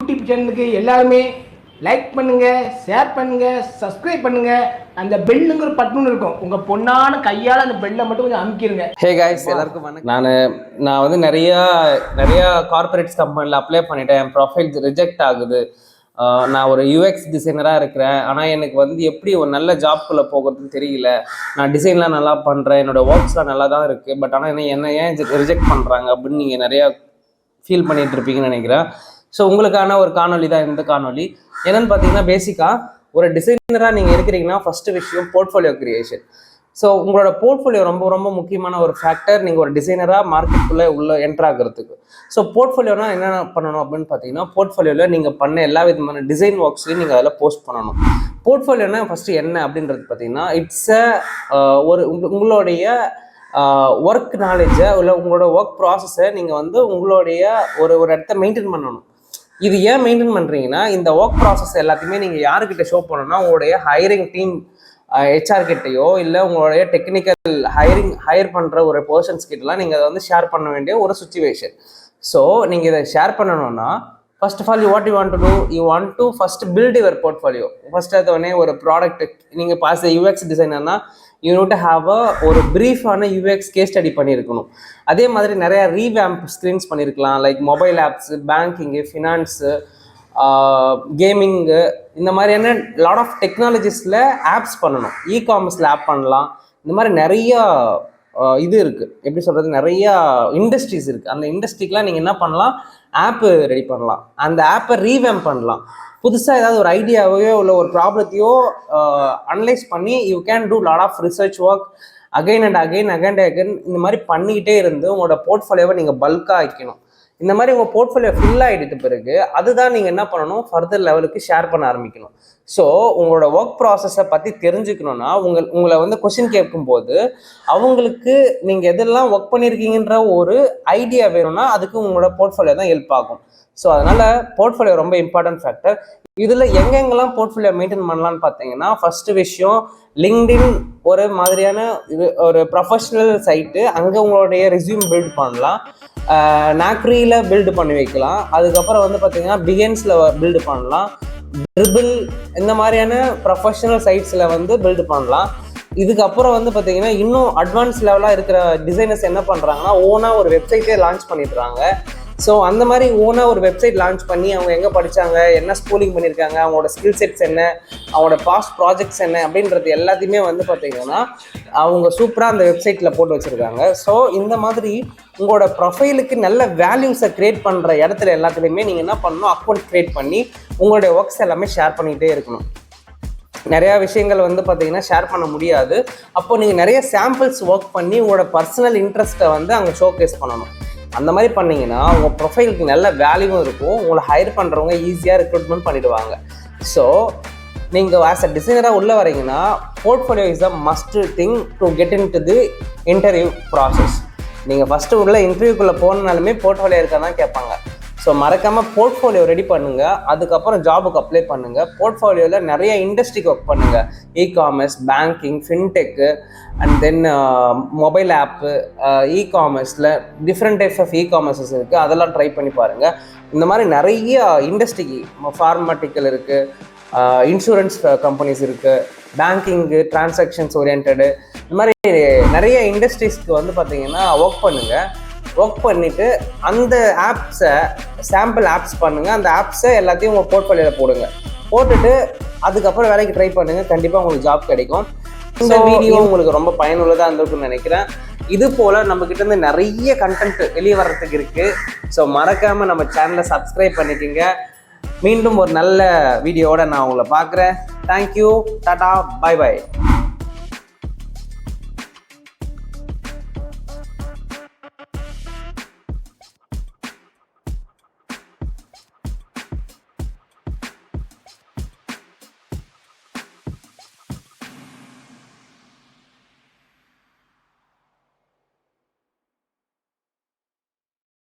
YouTube சேனலுக்கு எல்லாருமே like பண்ணுங்க, ஷேர் பண்ணுங்க, சப்ஸ்கிரைப் பண்ணுங்க. அந்த பெல்லுங்கிற பட்டன் இருக்கும், உங்க பொண்ணான கையால் அந்த பெல்லை மட்டும் கொஞ்சம் அமுக்கிடுங்க. ஹே காய்ஸ், எல்லாருக்கும் வணக்கம். நான் வந்து நிறைய கார்பரேட்ஸ் கம்பெனியில் அப்ளை பண்ணிட்டேன். என் ப்ரொஃபைல் ரிஜெக்ட் ஆகுது. நான் ஒரு யூஎக்ஸ் டிசைனராக இருக்கிறேன். ஆனால் எனக்கு வந்து எப்படி ஒரு நல்ல ஜாப்குள்ளே போகிறதுன்னு தெரியல. நான் டிசைன்லாம் நல்லா பண்ணுறேன், என்னோடய ஒர்க்ஸ்லாம் நல்லா தான் இருக்குது. பட் ஆனால் என்ன ஏன் ரிஜெக்ட் பண்ணுறாங்க அப்படின்னு நீங்கள் நிறையா ஃபீல் பண்ணிகிட்டு இருப்பீங்கன்னு நினைக்கிறேன். ஸோ உங்களுக்கான ஒரு காணொலி தான் இந்த காணொலி. என்னென்னு பார்த்தீங்கன்னா, பேசிக்காக ஒரு டிசைனராக நீங்கள் இருக்கிறீங்கன்னா ஃபஸ்ட்டு விஷயம் போர்ட்ஃபோலியோ கிரியேஷன். ஸோ உங்களோட போர்ட்ஃபோலியோ ரொம்ப ரொம்ப முக்கியமான ஒரு ஃபேக்டர் நீங்கள் ஒரு டிசைனராக மார்க்கெட்டுக்குள்ளே என்டர் ஆகிறதுக்கு. ஸோ போர்ட்ஃபோலியோனா என்னென்ன பண்ணணும் அப்படின்னு பார்த்தீங்கன்னா, போர்ட்ஃபோலியோவில் நீங்கள் பண்ண எல்லா விதமான டிசைன் ஒர்க்ஸ்லையும் நீங்கள் அதில் போஸ்ட் பண்ணணும். போர்ட்ஃபோலியோனா ஃபஸ்ட்டு என்ன அப்படின்றது பார்த்தீங்கன்னா, இட்ஸ் உங்களுடைய ஒர்க் நாலேஜை இல்லை உங்களோட ஒர்க் ப்ராசஸை நீங்கள் வந்து உங்களுடைய ஒரு இடத்த மெயின்டைன் பண்ணணும். இது ஏன் மெயின்டைன் பண்ணுறீங்கன்னா, இந்த ஒர்க் ப்ராசஸ் எல்லாத்தையுமே நீங்கள் யாருக்கிட்ட ஷோ பண்ணணும்னா, உங்களுடைய ஹையரிங் டீம் ஹெச்ஆர் கிட்டையோ இல்லை உங்களுடைய டெக்னிக்கல் ஹையர் பண்ணுற ஒரு பர்சன்ஸ் கிட்டலாம் நீங்கள் அதை வந்து ஷேர் பண்ண வேண்டிய ஒரு சுச்சுவேஷன். ஸோ நீங்கள் இதை ஷேர் பண்ணணும்னா, first of all you want to first build your portfolio. First அதோடனே ஒரு ப்ராடக்ட் நீங்கள் பாஸ் யூஎக்ஸ் டிசைனர்னா யூ நோட் டு ஹாவ் ஒரு ப்ரீஃபான யூஎக்ஸ் கேஸ் ஸ்டடி பண்ணியிருக்கணும். அதே மாதிரி நிறையா ரீவேம்ப் ஸ்க்ரீன்ஸ் பண்ணியிருக்கலாம், like mobile apps, banking, finance, gaming, இந்த மாதிரியான லாட் ஆஃப் டெக்னாலஜிஸில் ஆப்ஸ் பண்ணணும். இ-காமர்ஸில் ஆப் பண்ணலாம். இந்த மாதிரி நிறையா இது இருக்குது, எப்படி சொல்கிறது, நிறையா இண்டஸ்ட்ரீஸ் இருக்குது. அந்த இண்டஸ்ட்ரிக்கெலாம் நீங்கள் என்ன பண்ணலாம், ஆப்பு ரெடி பண்ணலாம். அந்த ஆப்பை ரீவேம்ப் பண்ணலாம். புதுசாக ஏதாவது ஒரு ஐடியாவையோ இல்லை ஒரு ப்ராப்ளத்தையோ அனலைஸ் பண்ணி you can do lot of research work again and again இந்த மாதிரி பண்ணிக்கிட்டே இருந்து உங்களோட போர்ட்ஃபோலியோவை நீங்கள் பல்காக வைக்கணும். இந்த மாதிரி உங்கள் போர்ட்ஃபோலியோ ஃபில் ஆகிட்டு பிறகு அதுதான் நீங்கள் என்ன பண்ணணும், ஃபர்தர் லெவலுக்கு ஷேர் பண்ண ஆரம்பிக்கணும். ஸோ உங்களோட ஒர்க் ப்ராசஸை பற்றி தெரிஞ்சுக்கணுன்னா உங்களை வந்து கொஷின் கேட்கும்போது அவங்களுக்கு நீங்கள் எதெல்லாம் ஒர்க் பண்ணியிருக்கீங்கன்ற ஒரு ஐடியா வேணும்னா அதுக்கு உங்களோட போர்ட்ஃபோலியோ தான் ஹெல்ப் ஆகும். ஸோ அதனால் போர்ட்ஃபோலியோ ரொம்ப இம்பார்ட்டன்ட் ஃபேக்டர். இதில் எங்கெங்கெல்லாம் போர்ட்ஃபோலியோ மெயின்டைன் பண்ணலான்னு பார்த்தீங்கன்னா, ஃபஸ்ட்டு விஷயம் லிங்க்டின் ஒரு மாதிரியான ஒரு ப்ரொஃபஷ்னல் சைட்டு, அங்கே உங்களுடைய ரெஸ்யூம் பில்ட் பண்ணலாம். நாக்ரியில் பில்டு பண்ணி வைக்கலாம். அதுக்கப்புறம் வந்து பார்த்தீங்கன்னா பிகன்ஸில் பில்டு பண்ணலாம். ட்ரிபிள் இந்த மாதிரியான ப்ரொஃபஷனல் சைட்ஸில் வந்து பில்டு பண்ணலாம். இதுக்கப்புறம் வந்து பார்த்தீங்கன்னா இன்னும் அட்வான்ஸ் லெவலாக இருக்கிற டிசைனர்ஸ் என்ன பண்ணுறாங்கன்னா, ஓனாக ஒரு வெப்சைட்டே லான்ச் பண்ணிடுறாங்க. ஸோ அந்த மாதிரி ஓனாக ஒரு வெப்சைட் லான்ச் பண்ணி அவங்க எங்கே படித்தாங்க, என்ன ஸ்கூலிங் பண்ணியிருக்காங்க, அவங்களோட ஸ்கில் செட்ஸ் என்ன, அவங்களோட பாஸ்ட் ப்ராஜெக்ட்ஸ் என்ன அப்படின்றது எல்லாத்தையுமே வந்து பார்த்தீங்கன்னா அவங்க சூப்பராக அந்த வெப்சைட்டில் போட்டு வச்சுருக்காங்க. ஸோ இந்த மாதிரி உங்களோட ப்ரொஃபைலுக்கு நல்ல வேல்யூஸை க்ரியேட் பண்ணுற இடத்துல எல்லாத்துலேயுமே நீங்கள் என்ன பண்ணணும், அக்கௌண்ட் க்ரியேட் பண்ணி உங்களுடைய ஒர்க்ஸ் எல்லாமே ஷேர் பண்ணிகிட்டே இருக்கணும். நிறையா விஷயங்கள் வந்து பார்த்தீங்கன்னா ஷேர் பண்ண முடியாது. அப்போது நீங்கள் நிறைய சாம்பிள்ஸ் ஒர்க் பண்ணி உங்களோட பர்சனல் இன்ட்ரெஸ்ட்டை வந்து அங்கே ஷோகேஸ் பண்ணணும். அந்த மாதிரி பண்ணிங்கன்னா உங்கள் ப்ரொஃபைலுக்கு நல்ல வேல்யூவும் இருக்கும். உங்களை ஹையர் பண்ணுறவங்க ஈஸியாக ரெக்ரூட்மெண்ட் பண்ணிவிடுவாங்க. ஸோ நீங்கள் ஆஸ் அ டிசைனராக உள்ளே வரீங்கன்னா portfolio is a must thing to get in to the interview process. நீங்கள் ஃபஸ்ட்டு உள்ள இன்டர்வியூக்குள்ளே போனாலுமே போர்ட்ஃபோலியோ இருக்கா தான் கேட்பாங்க. ஸோ மறக்காமல் போர்ட்ஃபோலியோ ரெடி பண்ணுங்கள். அதுக்கப்புறம் ஜாபுக்கு அப்ளை பண்ணுங்கள். போர்ட்ஃபோலியோவில் நிறைய இண்டஸ்ட்ரிக்கு ஒர்க் பண்ணுங்கள். E-commerce, banking, fintech, and then mobile app, இ-காமர்ஸில் டிஃப்ரெண்ட் டைப்ஸ் ஆஃப் இ-காமர்ஸஸ் இருக்குது, அதெல்லாம் ட்ரை பண்ணி பாருங்கள். இந்த மாதிரி நிறைய இண்டஸ்ட்ரிக்கு, ஃபார்மாட்டிக்கல் இருக்குது, இன்சூரன்ஸ் கம்பெனிஸ் இருக்குது, பேங்கிங்கு, டிரான்சாக்ஷன்ஸ் ஓரியன்டு, இந்த மாதிரி நிறைய இண்டஸ்ட்ரீஸ்க்கு வந்து பார்த்திங்கன்னா ஒர்க் பண்ணுங்கள். ஒர்க் பண்ணிவிட்டு அந்த ஆப்ஸை சாம்பிள் ஆப்ஸ் பண்ணுங்கள். அந்த ஆப்ஸை எல்லாத்தையும் உங்கள் போர்ட்ஃபோலியோவில் போடுங்க. போட்டுட்டு அதுக்கப்புறம் வேலைக்கு ட்ரை பண்ணுங்கள். கண்டிப்பாக உங்களுக்கு ஜாப் கிடைக்கும். இந்த வீடியோ உங்களுக்கு ரொம்ப பயனுள்ளதாக இருந்திருக்குன்னு நினைக்கிறேன். இது போல் நம்மக்கிட்ட இருந்து நிறைய கண்டென்ட் வெளியே வர்றதுக்கு இருக்குது. ஸோ மறக்காமல் நம்ம சேனலை சப்ஸ்கிரைப் பண்ணிக்கோங்க. மீண்டும் ஒரு நல்ல வீடியோவோட நான் உங்களை பார்க்குறேன். Thank you, tata, bye by.